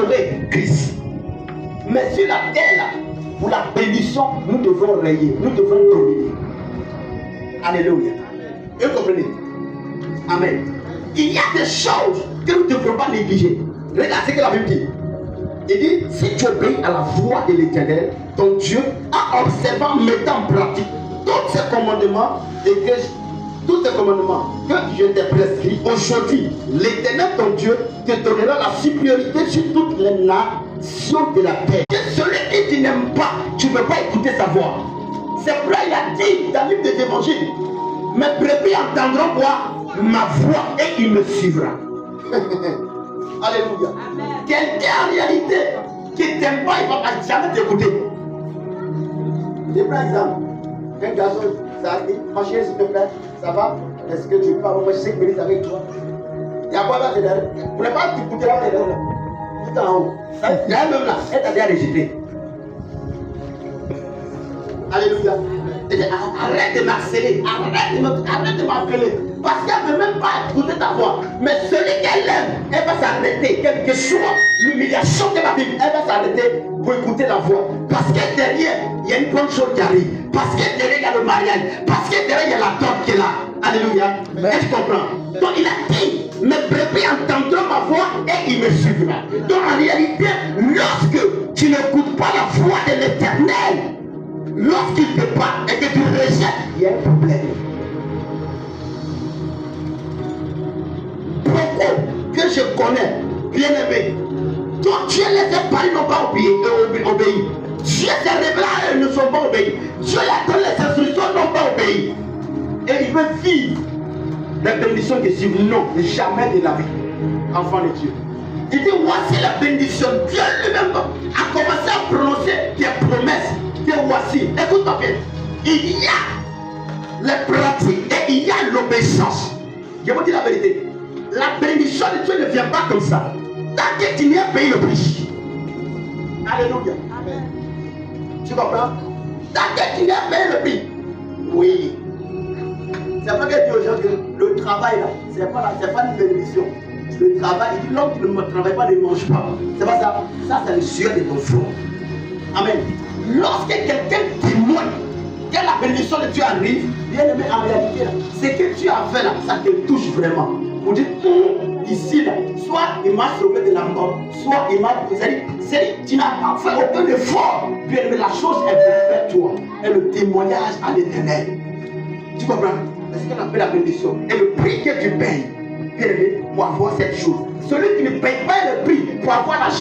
honorer Christ. Mais sur la terre, là, pour la bénédiction, nous devons rayer, nous devons dominer. Alléluia. Et vous comprenez? Amen. Il y a des choses que nous ne devons pas négliger. Regarde ce que la Bible dit. Il dit, si tu obéis à la voix de l'Éternel, ton Dieu, en observant, mettant en pratique tous ces commandements que je t'ai prescrits aujourd'hui, l'Éternel, ton Dieu, te donnera la supériorité sur toutes les nations de la terre. Et celui qui tu n'aimes pas, tu ne peux pas écouter sa voix. C'est vrai, il a dit dans le livre des évangiles, mes brebis entendront quoi? Ma voix, et il me suivra. Alléluia. Quelqu'un en réalité qui ne t'aime pas, il ne va jamais t'écouter. Je prends exemple. Un garçon, ça dit, ma chérie, s'il te plaît, ça va? Est-ce que tu parles? Moi, je sais que minutes avec toi. Il y a quoi là derrière? Vous ne voulez pas t'écouter là derrière? Tout en haut. Il y a un même là, elle t'a déjà rejeté. Alléluia. Arrête de m'harceler, arrête de m'appeler. Parce qu'elle ne veut même pas écouter ta voix. Mais celui qu'elle aime, elle va s'arrêter. Quel que soit l'humiliation qu'elle va vivre, elle va s'arrêter pour écouter la voix. Parce que derrière, il y a une bonne chose qui arrive. Parce que derrière, il y a le mariage. Parce que derrière, il y a la dot qui est là. Alléluia. Est-ce que tu comprends? Donc il a dit, mes brebis entendront ma voix et il me suivra. Donc en réalité, lorsque tu n'écoutes pas la voix de l'Éternel, lorsqu'il te parle et que tu rejettes, il y a un problème. Beaucoup que je connais, bien aimés, dont Dieu les a parlé, n'ont pas obéi. Dieu s'est révélé à eux, ne sont pas obéis. Dieu leur donne les instructions, n'ont pas obéi. Et ils veulent vivre la bénédiction de Dieu. Non, jamais de la vie. Enfant de Dieu. Il dit, voici la bénédiction. Dieu lui-même a commencé à prononcer des promesses. Que voici, écoute-moi bien. Il y a les pratiques et il y a l'obéissance. Je vous dis la vérité. La bénédiction de Dieu ne vient pas comme ça. Tant que tu n'y as payé le prix. Alléluia. Amen. Tu comprends? Tant que tu n'y as payé le prix. Oui. C'est pas que dit aux gens que le travail là, c'est pas une bénédiction. Le travail, il dit l'homme qui ne travaille pas ne mange pas. C'est pas ça. Ça, c'est le sueur de ton front. Amen. Lorsque quelqu'un témoigne que la bénédiction de Dieu arrive, bien aimé, en réalité, ce que tu as fait là, ça te touche vraiment. Vous dites, ici là, soit il m'a sauvé de la mort, soit il m'a. C'est-à-dire, tu n'as pas fait aucun effort. Bien aimé, la chose est faite toi. Et le témoignage à l'Éternel. Tu comprends? C'est ce qu'on appelle la bénédiction. Et le prix que tu payes, bien aimé, pour avoir cette chose. Celui qui ne paye pas le prix pour avoir la chose.